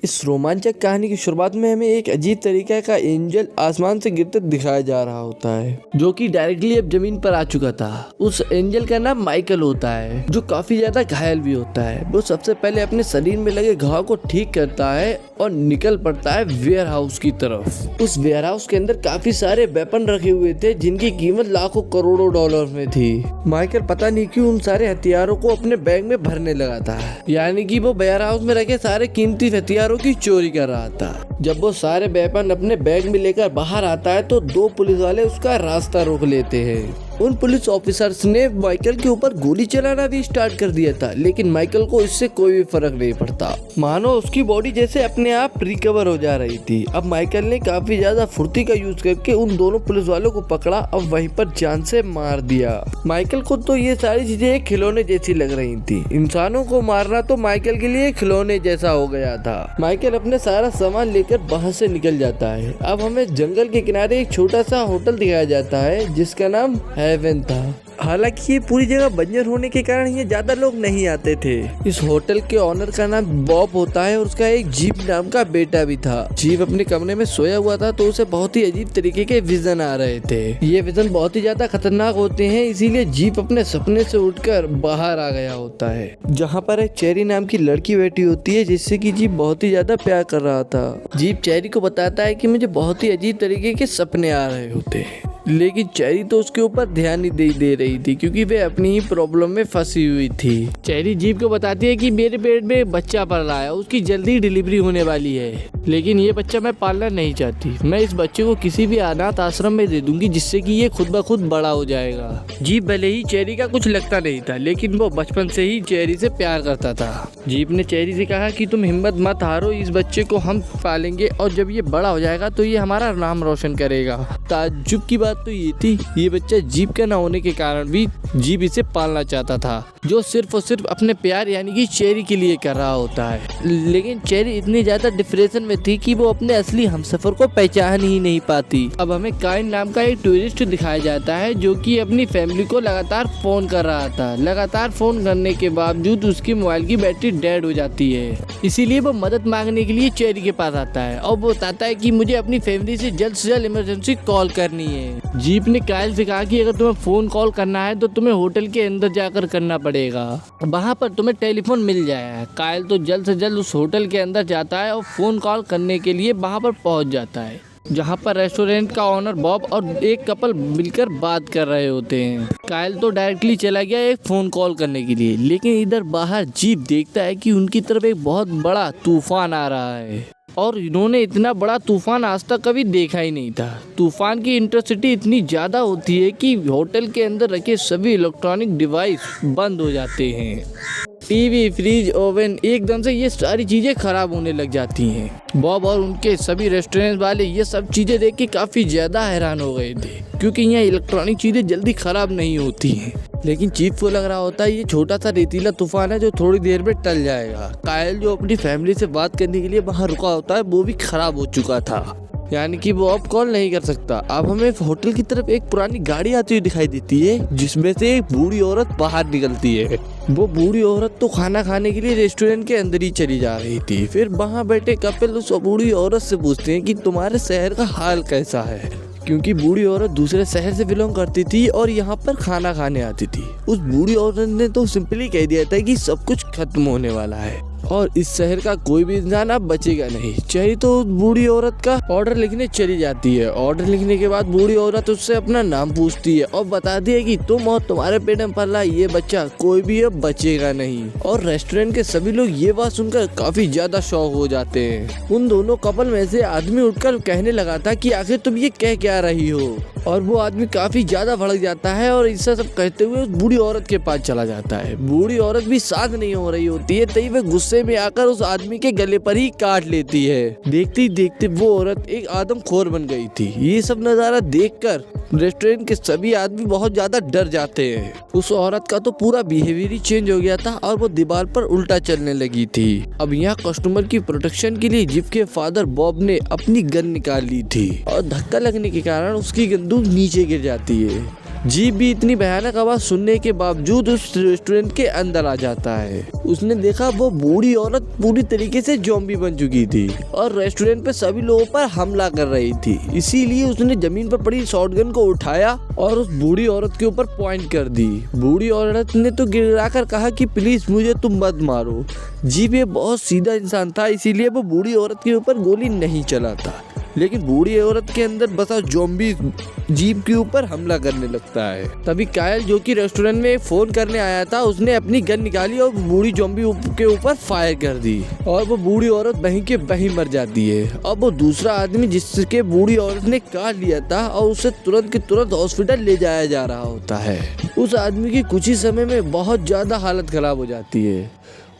इस रोमांचक कहानी की शुरुआत में हमें एक अजीब तरीके का एंजल आसमान से गिरते दिखाया जा रहा होता है, जो कि डायरेक्टली अब जमीन पर आ चुका था। उस एंजल का नाम माइकल होता है, जो काफी ज्यादा घायल भी होता है। वो सबसे पहले अपने शरीर में लगे घाव को ठीक करता है और निकल पड़ता है वेयर हाउस की तरफ। उस वेयर हाउस के अंदर काफी सारे वेपन रखे हुए थे, जिनकी कीमत लाखों करोड़ों डॉलर में थी। माइकल पता नहीं क्यों उन सारे हथियारों को अपने बैग में भरने लगा था, यानी कि वो वेयर हाउस में रखे सारे कीमती हथियारों की चोरी कर रहा था। जब वो सारे वेपन अपने बैग में लेकर बाहर आता है तो दो पुलिस वाले उसका रास्ता रोक लेते हैं। उन पुलिस ऑफिसर्स ने माइकल के ऊपर गोली चलाना भी स्टार्ट कर दिया था, लेकिन माइकल को इससे कोई भी फर्क नहीं पड़ता, मानो उसकी बॉडी जैसे अपने आप रिकवर हो जा रही थी। अब माइकल ने काफी ज्यादा फुर्ती का यूज करके उन दोनों पुलिस वालों को पकड़ा और वहीं पर जान से मार दिया। माइकल को तो ये सारी चीजें एक खिलौने जैसी लग रही थी। इंसानों को मारना तो माइकल के लिए खिलौने जैसा हो गया था। माइकल अपने सारा सामान लेकर वहाँ से निकल जाता है। अब हमें जंगल के किनारे एक छोटा सा होटल दिखाया जाता है, जिसका नाम हेवन था। हालांकि ये पूरी जगह बंजर होने के कारण ये ज्यादा लोग नहीं आते थे। इस होटल के ओनर का नाम बॉब होता है और उसका एक जीप नाम का बेटा भी था। जीप अपने कमरे में सोया हुआ था, तो उसे बहुत ही अजीब तरीके के विजन आ रहे थे। ये विजन बहुत ही ज्यादा खतरनाक होते हैं, इसीलिए जीप अपने सपने से उठकर बाहर आ गया होता है, जहाँ पर एक चेरी नाम की लड़की बैठी होती है, जिससे कि जीप बहुत ही ज्यादा प्यार कर रहा था। जीप चेरी को बताता है कि मुझे बहुत ही अजीब तरीके के सपने आ रहे होते हैं, लेकिन चेरी तो उसके ऊपर ध्यान नहीं दे रही थी, क्योंकि वे अपनी ही प्रॉब्लम में फंसी हुई थी। चेरी जीप को बताती है कि मेरे पेट में एक बच्चा पल रहा है, उसकी जल्दी डिलीवरी होने वाली है, लेकिन ये बच्चा मैं पालना नहीं चाहती। मैं इस बच्चे को किसी भी अनाथ आश्रम में दे दूंगी, जिससे कि ये खुद ब खुद बड़ा हो जाएगा। जीप भले ही चेरी का कुछ लगता नहीं था, लेकिन वो बचपन से ही चेरी से प्यार करता था। जीप ने चेरी से कहा कि तुम हिम्मत मत हारो, इस बच्चे को हम पालेंगे और जब ये बड़ा हो जाएगा तो ये हमारा नाम रोशन करेगा। ताज्जुब की बात तो ये थी, ये बच्चा जीप का न होने के कारण भी जीप इसे पालना चाहता था, जो सिर्फ और सिर्फ अपने प्यार यानी कि चेरी के लिए कर रहा होता है। लेकिन चेरी इतनी ज्यादा डिप्रेशन में थी कि वो अपने असली हमसफर को पहचान ही नहीं पाती। अब हमें काइन नाम का एक टूरिस्ट दिखाया जाता है, जो कि अपनी फैमिली को लगातार फोन कर रहा था। लगातार फोन करने के बावजूद उसकी मोबाइल की बैटरी डेड हो जाती है, इसीलिए वो मदद मांगने के लिए चेरी के पास आता है और वो बताता है कि मुझे अपनी फैमिली से जल्द इमरजेंसी कॉल करनी है। जीप ने कायल से कहा कि अगर तुम्हें फोन कॉल करना है तो तुम्हें होटल के अंदर जाकर करना पड़ेगा, वहाँ पर तुम्हें टेलीफोन मिल जाएगा। कायल तो जल्द से जल्द उस होटल के अंदर जाता है और फोन कॉल करने के लिए वहाँ पर पहुँच जाता है, जहाँ पर रेस्टोरेंट का ओनर बॉब और एक कपल मिलकर बात कर रहे होते हैं। कायल तो डायरेक्टली चला गया एक फोन कॉल करने के लिए, लेकिन इधर बाहर जीप देखता है कि उनकी तरफ एक बहुत बड़ा तूफान आ रहा है और इन्होंने इतना बड़ा तूफान आज तक कभी देखा ही नहीं था। तूफान की इंटेंसिटी इतनी ज़्यादा होती है कि होटल के अंदर रखे सभी इलेक्ट्रॉनिक डिवाइस बंद हो जाते हैं। टीवी, फ्रिज, ओवन, एकदम से ये सारी चीज़ें खराब होने लग जाती हैं। बॉब और उनके सभी रेस्टोरेंट वाले ये सब चीज़ें देख के काफ़ी ज़्यादा हैरान हो गए थे, क्योंकि यहाँ इलेक्ट्रॉनिक चीज़ें जल्दी खराब नहीं होती हैं। लेकिन चीफ को लग रहा होता है ये छोटा सा रेतीला तूफान है जो थोड़ी देर में टल जाएगा। कायल जो अपनी फैमिली से बात करने के लिए बाहर रुका होता है, वो भी खराब हो चुका था, यानी कि वो अब कॉल नहीं कर सकता। अब हमें होटल की तरफ एक पुरानी गाड़ी आती हुई दिखाई देती है, जिसमें से एक बूढ़ी औरत बाहर निकलती है। वो बूढ़ी औरत तो खाना खाने के लिए रेस्टोरेंट के अंदर ही चली जा रही थी। फिर वहाँ बैठे कपल उस बूढ़ी औरत से पूछते हैं कि तुम्हारे शहर का हाल कैसा है, क्योंकि बूढ़ी औरत दूसरे शहर से बिलोंग करती थी और यहाँ पर खाना खाने आती थी। उस बूढ़ी औरत ने तो सिंपली कह दिया था कि सब कुछ खत्म होने वाला है और इस शहर का कोई भी इंसान अब बचेगा नहीं। चेरी तो बूढ़ी औरत का ऑर्डर लिखने चली जाती है। ऑर्डर लिखने के बाद बूढ़ी औरत उससे अपना नाम पूछती है और बताती है कि तुम और तुम्हारे पेट में पल रहा ये बच्चा कोई भी अब बचेगा नहीं। और रेस्टोरेंट के सभी लोग ये बात सुनकर काफी ज्यादा शॉक हो जाते हैं। उन दोनों कपल में से आदमी उठकर कहने लगा था कि आखिर तुम ये कह क्या रही हो, और वो आदमी काफी ज्यादा भड़क जाता है और इससे सब कहते हुए उस बूढ़ी औरत के पास चला जाता है। बूढ़ी औरत भी शांत नहीं हो रही होती है, तभी वे गुस्से में आकर उस आदमी के गले पर ही काट लेती है। देखते ही देखते वो औरत एक आदमखोर बन गई थी। ये सब नजारा देखकर रेस्टोरेंट के सभी आदमी बहुत ज्यादा डर जाते हैं। उस औरत का तो पूरा बिहेवियर ही चेंज हो गया था और वो दीवार पर उल्टा चलने लगी थी। अब यहाँ कस्टमर की प्रोटेक्शन के लिए जीप के फादर बॉब ने अपनी गन निकाल ली थी और धक्का लगने के कारण उसकी बंदूक नीचे गिर जाती है। जीप भी इतनी भयानक आवाज सुनने के बावजूद उस रेस्टोरेंट के अंदर आ जाता है। उसने देखा वो बूढ़ी औरत पूरी तरीके से ज़ॉम्बी बन चुकी थी और रेस्टोरेंट पे सभी लोगों पर हमला कर रही थी। इसीलिए उसने जमीन पर पड़ी शॉटगन को उठाया और उस बूढ़ी औरत के ऊपर पॉइंट कर दी। बूढ़ी औरत ने तो गिड़गिड़ाकर कहा कि प्लीज मुझे तुम मत मारो। जीप ये बहुत सीधा इंसान था, इसीलिए वो बूढ़ी औरत के ऊपर गोली नहीं चलाता, लेकिन बूढ़ी औरत के अंदर बसा ज़ॉम्बी जीप के ऊपर हमला करने लगता है। तभी कायल जो कि रेस्टोरेंट में फोन करने आया था, उसने अपनी गन निकाली और बूढ़ी ज़ॉम्बी के ऊपर फायर कर दी और वो बूढ़ी औरत वहीं के वहीं मर जाती है। अब वो दूसरा आदमी जिसके बूढ़ी औरत ने काट लिया था और उसे तुरंत के तुरंत हॉस्पिटल ले जाया जा रहा होता है। उस आदमी की कुछ ही समय में बहुत ज्यादा हालत खराब हो जाती है।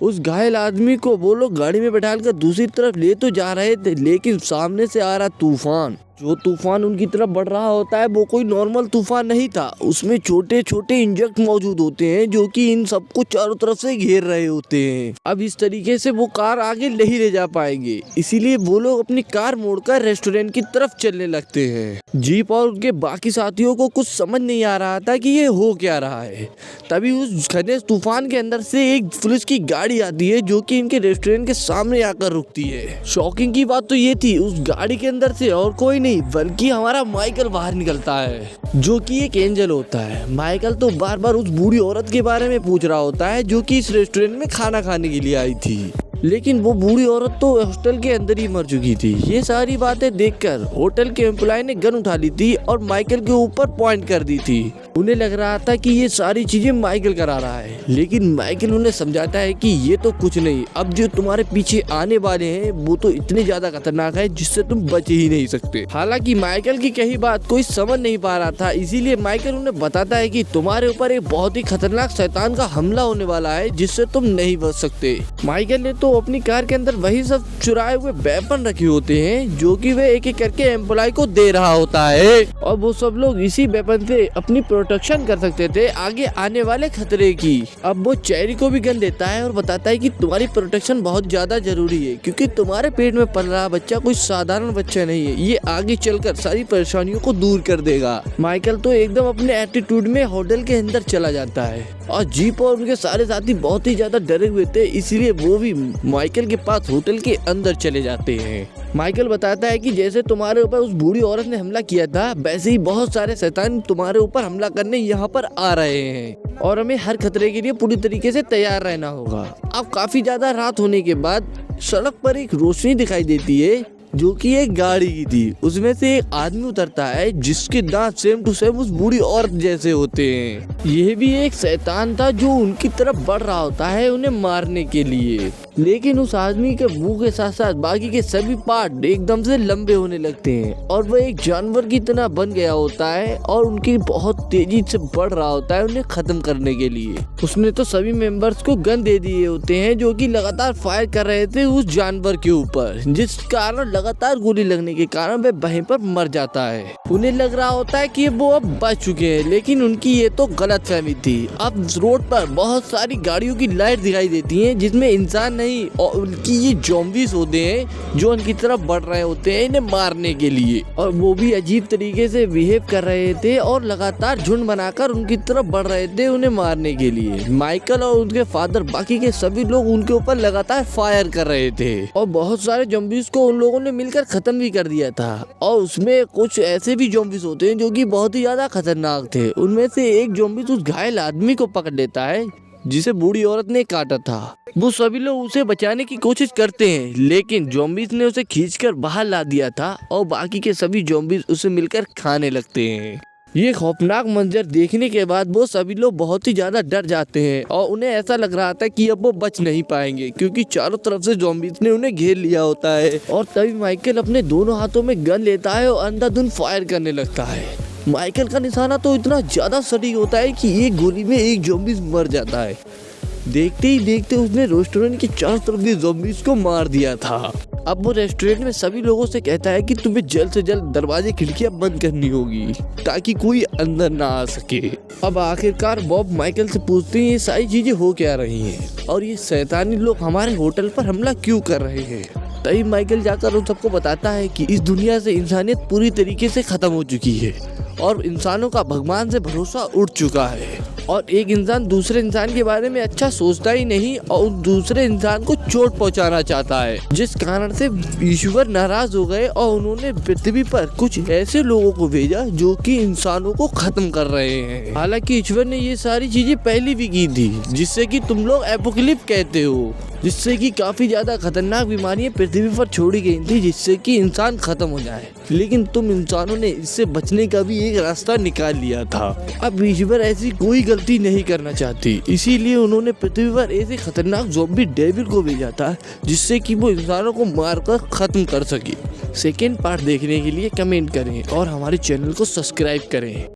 उस घायल आदमी को वो लोग गाड़ी में बैठाकर दूसरी तरफ ले तो जा रहे थे, लेकिन सामने से आ रहा तूफान, जो तूफान उनकी तरफ बढ़ रहा होता है वो कोई नॉर्मल तूफान नहीं था। उसमें छोटे छोटे इंजेक्ट मौजूद होते हैं जो कि इन सबको चारों तरफ से घेर रहे होते हैं। अब इस तरीके से वो कार आगे नहीं ले जा पाएंगे, इसीलिए वो लोग अपनी कार मोड़कर रेस्टोरेंट की तरफ चलने लगते हैं। जीप और उनके बाकी साथियों को कुछ समझ नहीं आ रहा था कि ये हो क्या रहा है। तभी उस घने तूफान के अंदर से एक पुलिस की गाड़ी आती है जो कि इनके रेस्टोरेंट के सामने आकर रुकती है। शॉकिंग की बात तो ये थी, उस गाड़ी के अंदर से और कोई नहीं बल्कि हमारा माइकल बाहर निकलता है, जो कि एक एंजल होता है। माइकल तो बार बार उस बूढ़ी औरत के बारे में पूछ रहा होता है जो कि इस रेस्टोरेंट में खाना खाने के लिए आई थी, लेकिन वो बूढ़ी औरत तो हॉस्टल के अंदर ही मर चुकी थी। ये सारी बातें देखकर होटल के एम्प्लॉय ने गन उठा ली थी और माइकल के ऊपर पॉइंट कर दी थी। उन्हें लग रहा था कि ये सारी चीजें माइकल करा रहा है, लेकिन माइकल उन्हें समझाता है कि ये तो कुछ नहीं, अब जो तुम्हारे पीछे आने वाले हैं वो तो इतने ज्यादा खतरनाक है जिससे तुम बच ही नहीं सकते। हालांकि माइकल की कही बात कोई समझ नहीं पा रहा था, इसीलिए माइकल उन्हें बताता है कि तुम्हारे ऊपर एक बहुत ही खतरनाक शैतान का हमला होने वाला है जिससे तुम नहीं बच सकते। माइकल ने तो अपनी कार के अंदर वही सब चुराए हुए वेपन रखे होते हैं जो कि वे एक एक करके एम्प्लॉय को दे रहा होता है और वो सब लोग इसी वेपन से अपनी प्रोटेक्शन कर सकते थे आगे आने वाले खतरे की। अब वो चेरी को भी गन देता है और बताता है कि तुम्हारी प्रोटेक्शन बहुत ज्यादा जरूरी है क्योंकि तुम्हारे पेट में पल रहा बच्चा कोई साधारण बच्चा नहीं है, ये आगे चलकर सारी परेशानियों को दूर कर देगा। माइकल तो एकदम अपने एटीट्यूड में होटल के अंदर चला जाता है और जीप और उनके सारे साथी बहुत ही ज्यादा डरे हुए थे, इसलिए वो भी माइकल के पास होटल के अंदर चले जाते हैं। माइकल बताता है कि जैसे तुम्हारे ऊपर उस बूढ़ी औरत ने हमला किया था, वैसे ही बहुत सारे शैतान तुम्हारे ऊपर हमला करने यहाँ पर आ रहे हैं और हमें हर खतरे के लिए पूरी तरीके से तैयार रहना होगा। अब काफी ज्यादा रात होने के बाद सड़क पर एक रोशनी दिखाई देती है जो कि एक गाड़ी की थी। उसमें से एक आदमी उतरता है जिसके दांत सेम टू सेम उस बूढ़ी औरत जैसे होते हैं। यह भी एक शैतान था जो उनकी तरफ बढ़ रहा होता है उन्हें मारने के लिए, लेकिन उस आदमी के मुंह के साथ साथ बाकी के सभी पार्ट एकदम से लंबे होने लगते हैं और वह एक जानवर की तरह बन गया होता है और उनकी बहुत तेजी से बढ़ रहा होता है उन्हें खत्म करने के लिए। उसने तो सभी मेंबर्स को गन दे दिए होते हैं जो कि लगातार फायर कर रहे थे उस जानवर के ऊपर, जिस कारण लगातार गोली लगने के कारण वह वहीं पर मर जाता है। उन्हें लग रहा होता है कि वो अब बच चुके हैं, लेकिन उनकी ये तो गलतफहमी थी। अब रोड पर बहुत सारी गाड़ियों की लाइट दिखाई देती है जिसमें इंसान नहीं और उनकी ये ज़ॉम्बीज़ होते हैं जो उनकी तरफ बढ़ रहे होते हैं इन्हें मारने के लिए, और वो भी अजीब तरीके से बिहेव कर रहे थे और लगातार झुंड बनाकर उनकी तरफ बढ़ रहे थे उन्हें मारने के लिए। माइकल और उनके फादर बाकी के सभी लोग उनके ऊपर लगातार फायर कर रहे थे और बहुत सारे ज़ॉम्बीज़ को उन लोगों ने मिलकर खत्म भी कर दिया था। और उसमें कुछ ऐसे भी ज़ॉम्बीज़ होते हैं जो कि बहुत ही ज्यादा खतरनाक थे। उनमें से एक ज़ॉम्बीज़ उस घायल आदमी को पकड़ लेता है जिसे बूढ़ी औरत ने काटा था। वो सभी लोग उसे बचाने की कोशिश करते हैं, लेकिन ज़ॉम्बीज़ ने उसे खींचकर बाहर ला दिया था और बाकी के सभी ज़ॉम्बीज़ उसे मिलकर खाने लगते हैं। ये खौफनाक मंजर देखने के बाद वो सभी लोग बहुत ही ज्यादा डर जाते हैं और उन्हें ऐसा लग रहा था कि अब वो बच नहीं पाएंगे क्योंकि चारों तरफ से ज़ॉम्बीज़ ने उन्हें घेर लिया होता है। और तभी माइकल अपने दोनों हाथों में गन लेता है और अंधाधुंध फायर करने लगता है। माइकल का निशाना तो इतना ज्यादा सटीक होता है कि एक गोली में एक ज़ॉम्बीज़ मर जाता है। देखते ही देखते उसने रेस्टोरेंट के चारों तरफ भी ज़ॉम्बीज़ को मार दिया था। अब वो रेस्टोरेंट में सभी लोगों से कहता है कि तुम्हें जल्द से जल्द दरवाजे खिड़कियां बंद करनी होगी ताकि कोई अंदर ना आ सके। अब आखिरकार बॉब माइकल से पूछते हैं ये सारी चीजें हो क्या रही हैं और ये शैतानी लोग हमारे होटल पर हमला क्यों कर रहे हैं। तभी माइकल जाकर उन सबको बताता है कि इस दुनिया से इंसानियत पूरी तरीके से खत्म हो चुकी है और इंसानों का भगवान से भरोसा उठ चुका है और एक इंसान दूसरे इंसान के बारे में अच्छा सोचता ही नहीं और दूसरे इंसान को चोट पहुंचाना चाहता है, जिस कारण से ईश्वर नाराज हो गए और उन्होंने पृथ्वी पर कुछ ऐसे लोगों को भेजा जो कि इंसानों को खत्म कर रहे हैं। हालांकि ईश्वर ने ये सारी चीजें पहले भी की थी, जिससे कि तुम लोग एपोकलिप्स कहते हो, जिससे कि काफी ज्यादा खतरनाक बीमारियां पृथ्वी पर छोड़ी गई थी जिससे कि इंसान खत्म हो जाए, लेकिन तुम इंसानों ने इससे बचने का भी एक रास्ता निकाल लिया था। अब ईश्वर ऐसी कोई गलती नहीं करना चाहती, इसीलिए उन्होंने पृथ्वी पर ऐसे खतरनाक ज़ॉम्बी डेविल को भेजा था जिससे कि वो इंसानों को मारकर खत्म कर सके। सेकेंड पार्ट देखने के लिए कमेंट करें और हमारे चैनल को सब्सक्राइब करें।